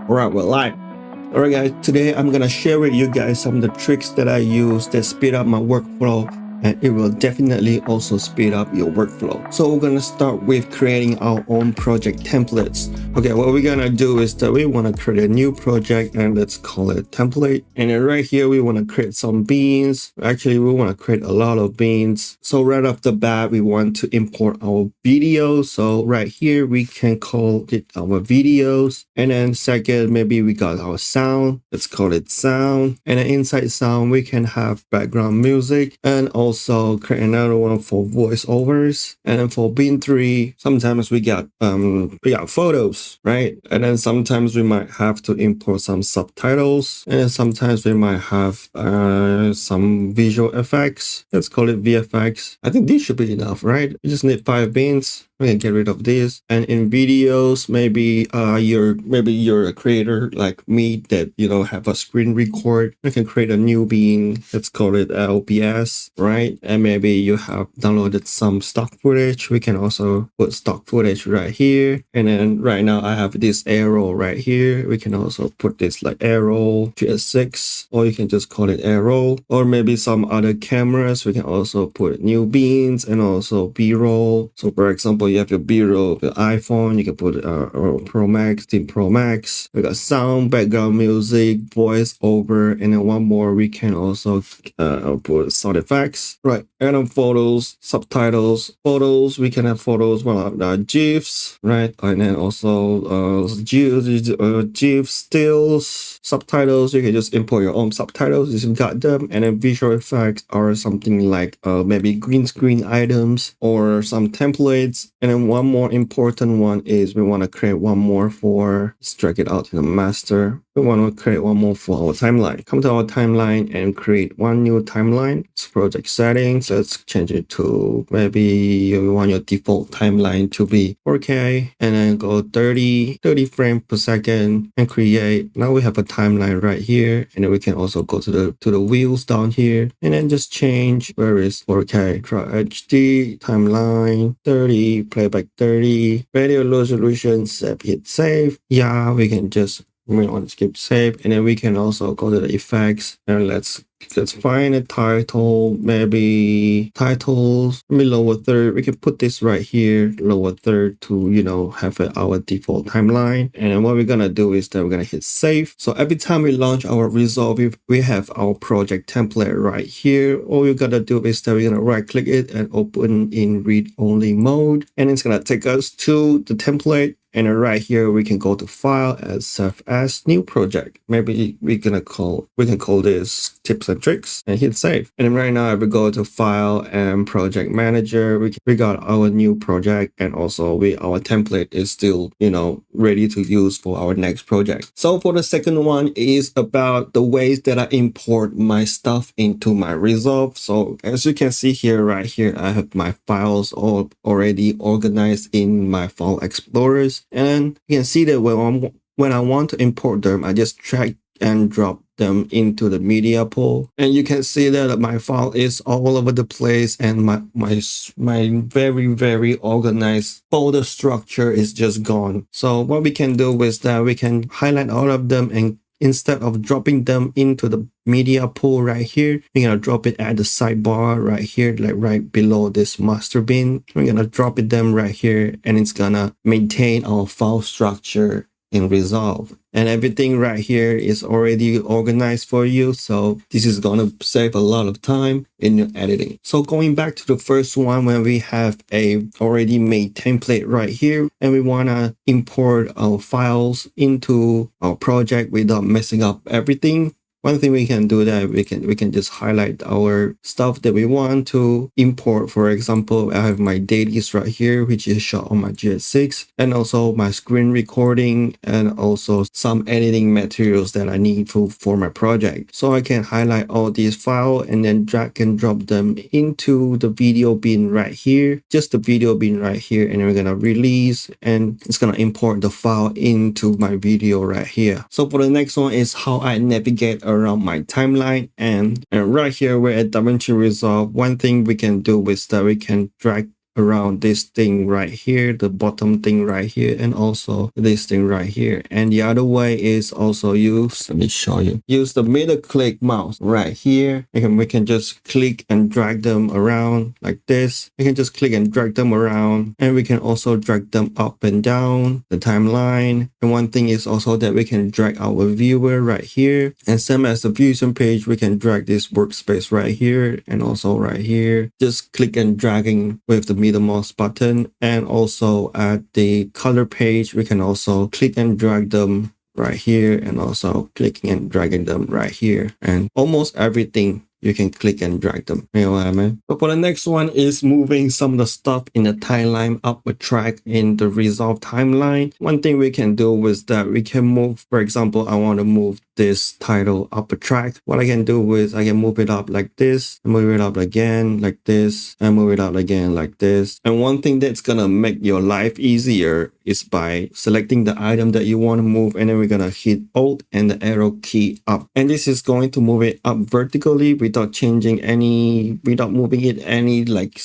Alright, we're live. Alright guys, today I'm gonna share with you guys some of the tricks that I use that speed up my workflow, and it will definitely also speed up your workflow. So we're gonna start with creating our own project templates. Okay, what we're gonna do is that we wanna create a new project and let's call it template. And then right here, we wanna create some beans. Actually, we wanna create a lot of beans. So right off the bat, we want to import our video. So right here, we can call it our videos. And then second, maybe we got our sound. Let's call it sound. And then inside sound, we can have background music and also create another one for voiceovers. And then for bean 3, sometimes we got photos, right? And then sometimes we might have to import some subtitles. And then sometimes we might have some visual effects. Let's call it VFX. I think this should be enough, right? We just need 5 beans. We can get rid of this. And in videos, maybe you're a creator like me that have a screen record. You can create a new bean. Let's call it LPS, right? And maybe you have downloaded some stock footage. We can also put stock footage right here. And then right now I have this arrow right here. We can also put this like arrow 3/6, or you can just call it arrow. Or maybe some other cameras. We can also put new beans and also B-roll. So for example, you have your B-roll, your iPhone, you can put Pro Max, Team Pro Max. We got sound, background music, voice over, and then one more, we can also put sound effects. Right, and then photos, subtitles, photos, we can have photos, GIFs, right? And then also GIFs, stills, subtitles, you can just import your own subtitles if you got them. And then visual effects are something like maybe green screen items or some templates. And then one more important one is we want to create one more for, let's drag it out in the master. We want to create one more for our timeline. Come to our timeline and create one new timeline. It's project settings. Let's change it to, maybe you want your default timeline to be 4K, and then go 30 frames per second and create. Now we have a timeline right here, and then we can also go to the wheels down here and then just change where is 4K. Try HD, timeline 30, playback 30, video resolution, hit save. Yeah, we can just want to skip save, and then we can also go to the effects and let's find a title, maybe titles, maybe lower third. We can put this right here, lower third, to have our default timeline. And what we're gonna do is that we're gonna hit save. So every time we launch our Resolve, we have our project template right here. All we gotta do is that we're gonna right click it and open in read only mode, and it's gonna take us to the template. And then right here, we can go to file and save as new project. Maybe we can call this tips and tricks and hit save. And then right now, if we go to file and project manager, we got our new project, and also our template is still, ready to use for our next project. So for the second one is about the ways that I import my stuff into my Resolve. So as you can see here, right here, I have my files all already organized in my file explorers. And you can see that when I want to import them, I just drag and drop them into the media pool, and you can see that my file is all over the place, and my very, very organized folder structure is just gone. So what we can do is that we can highlight all of them, and instead of dropping them into the media pool right here, we're gonna drop it at the sidebar right here, like right below this master bin. We're gonna drop them right here, and it's gonna maintain our file structure in Resolve. And everything right here is already organized for you. So this is gonna save a lot of time in your editing. So going back to the first one, when we have a already made template right here, and we wanna import our files into our project without messing up everything, one thing we can do that we can just highlight our stuff that we want to import. For example, I have my dailies right here, which is shot on my GS6, and also my screen recording, and also some editing materials that I need for my project. So I can highlight all these files and then drag and drop them into the video bin right here, just the video bin right here, and we're gonna release, and it's gonna import the file into my video right here. So for the next one is how I navigate around my timeline, and right here we're at DaVinci Resolve. One thing we can do is that we can drag around this thing right here, the bottom thing right here, and also this thing right here. And the other way is also use, let me show you, use the middle click mouse right here. We can just click and drag them around like this. We can just click and drag them around, and we can also drag them up and down the timeline. And one thing is also that we can drag our viewer right here, and same as the Fusion page, we can drag this workspace right here and also right here. Just click and dragging with the middle mouse button. And also at the color page, we can also click and drag them right here, and also clicking and dragging them right here. And almost everything you can click and drag them. You know what I mean? So for the next one is moving some of the stuff in the timeline up a track in the Resolve timeline. One thing we can do is that we can move, for example, I want to move this title up a track. What I can do is I can move it up like this, move it up again like this, and move it up again like this. And one thing that's gonna make your life easier is by selecting the item that you want to move, and then we're gonna hit Alt and the arrow key up. And this is going to move it up vertically without changing any, without moving it any like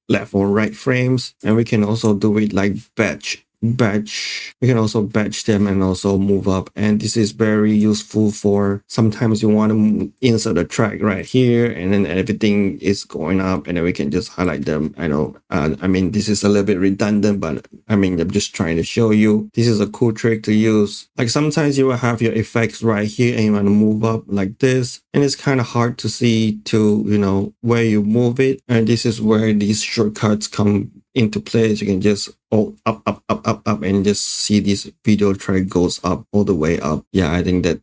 left or right frames. And we can also do it like batch. We can also batch them and also move up. And this is very useful for sometimes you want to insert a track right here, and then everything is going up, and then we can just highlight them. I know, I mean, this is a little bit redundant, but I mean, I'm just trying to show you. This is a cool trick to use. Like sometimes you will have your effects right here and you want to move up like this, and it's kind of hard to see to, you know, where you move it. And this is where these shortcuts come into place. You can just up, and just see this video track goes up all the way up. Yeah, I think that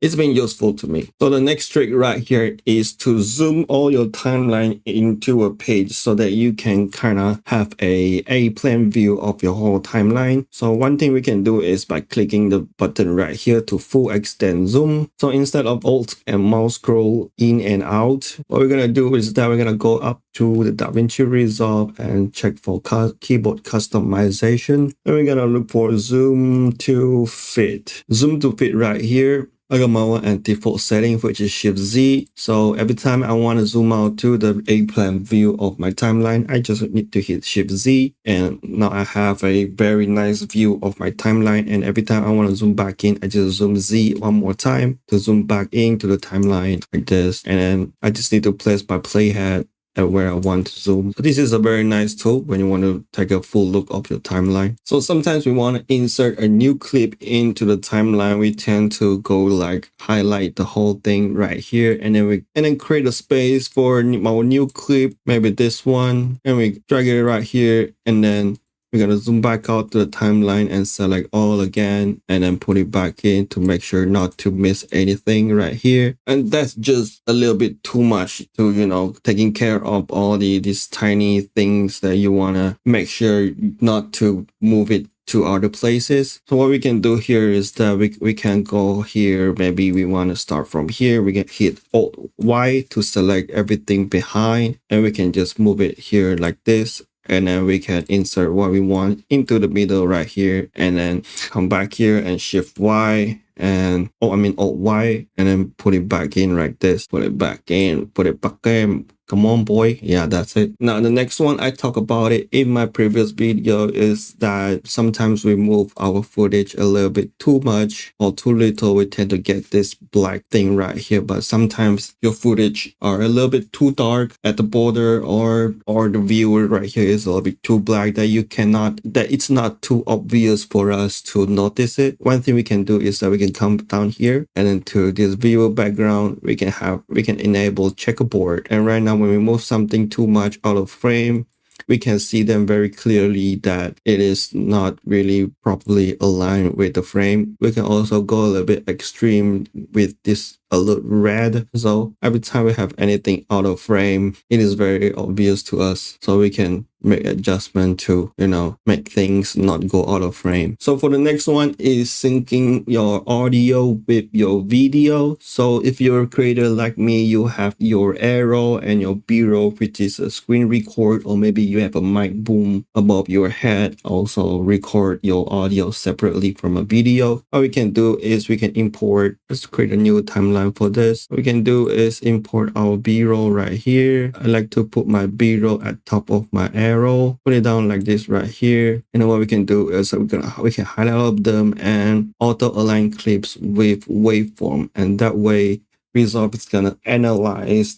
it's been useful to me. So the next trick right here is to zoom all your timeline into a page so that you can kind of have a plane view of your whole timeline. So one thing we can do is by clicking the button right here to full extent zoom. So instead of Alt and mouse scroll in and out, what we're gonna do is that we're gonna go up to the DaVinci Resolve and check for keyboard customization. And we're gonna look for zoom to fit. Zoom to fit right here. I got my one at default setting, which is Shift Z. So every time I want to zoom out to the A-plane view of my timeline, I just need to hit Shift Z. And now I have a very nice view of my timeline. And every time I want to zoom back in, I just zoom Z one more time to zoom back into the timeline like this. And then I just need to place my playhead at where I want to zoom. So this is a very nice tool when you want to take a full look of your timeline. So sometimes we want to insert a new clip into the timeline. We tend to go like highlight the whole thing right here, and then create a space for our new clip, maybe this one, and we drag it right here, and then we're going to zoom back out to the timeline and select all again, and then put it back in to make sure not to miss anything right here. And that's just a little bit too much to, you know, taking care of all these tiny things that you want to make sure not to move it to other places. So what we can do here is that we can go here. Maybe we want to start from here. We can hit Alt Y to select everything behind, and we can just move it here like this. And then we can insert what we want into the middle right here, and then come back here and Shift Y and Alt Y, and then put it back in like this. Put it back in, put it back in. Come on, boy. Yeah, that's it. Now, the next one, I talk about it in my previous video, is that sometimes we move our footage a little bit too much or too little. We tend to get this black thing right here, but sometimes your footage are a little bit too dark at the border, or the viewer right here is a little bit too black that it's not too obvious for us to notice it. One thing we can do is that we can come down here, and then to this viewer background, we can enable checkerboard. And right now, when we move something too much out of frame, we can see them very clearly that it is not really properly aligned with the frame. We can also go a little bit extreme with this a little red. So every time we have anything out of frame, it is very obvious to us. So we can make adjustment to, you know, make things not go out of frame. So for the next one is syncing your audio with your video. So if you're a creator like me, you have your A-roll and your B-roll, which is a screen record, or maybe you have a mic boom above your head, also record your audio separately from a video. What we can do is we can import, let's create a new timeline for this. What we can do is import our B-roll right here. I like to put my B-roll at top of my arrow, put it down like this right here. And then what we can do is we can highlight all of them and auto align clips with waveform, and that way Resolve is gonna analyze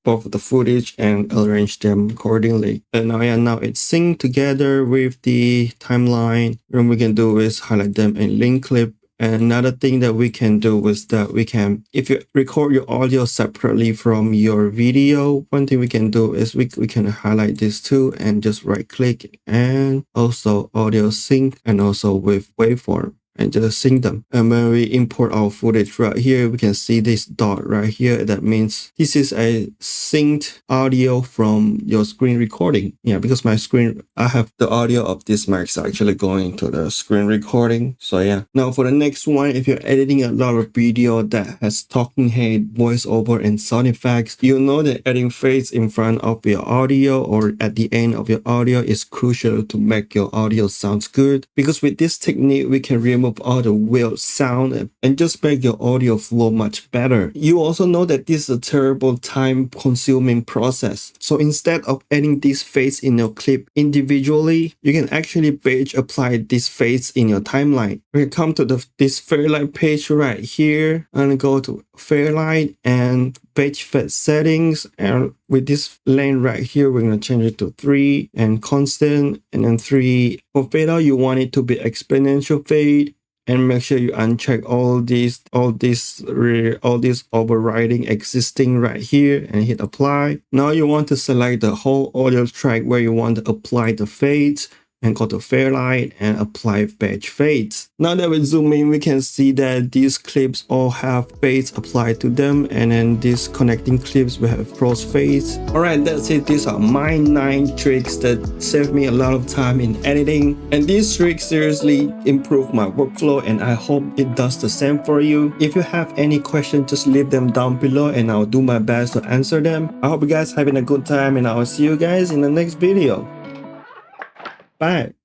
both the footage and arrange them accordingly. And now it's synced together with the timeline. And we can do is highlight them in link clip. And another thing that we can do is that if you record your audio separately from your video, one thing we can do is we can highlight this too and just right click and also audio sync and also with waveform, and just sync them. And when we import our footage right here, we can see this dot right here. That means this is a synced audio from your screen recording. Yeah, because I have the audio of this mic actually going to the screen recording. So yeah. Now for the next one, if you're editing a lot of video that has talking head, voiceover, and sound effects, you know that adding fades in front of your audio or at the end of your audio is crucial to make your audio sounds good. Because with this technique, we can remove all the weird sound and just make your audio flow much better. You also know that this is a terrible time-consuming process. So instead of adding these fades in your clip individually, you can actually batch apply these fades in your timeline. We can come to this Fairlight page right here and go to Fairlight and batch fade settings, and with this lane right here we're going to change it to 3 and constant, and then 3 for fade out. You want it to be exponential fade, and make sure you uncheck all these overriding existing right here and hit apply. Now you want to select the whole audio track where you want to apply the fades, and go to Fairlight and apply batch fades. Now that we zoom in, we can see that these clips all have fades applied to them, and then these connecting clips will have cross fades. Alright, that's it. These are my 9 tricks that save me a lot of time in editing, and these tricks seriously improve my workflow, and I hope it does the same for you. If you have any questions, just leave them down below and I'll do my best to answer them. I hope you guys having a good time, and I will see you guys in the next video. Bye.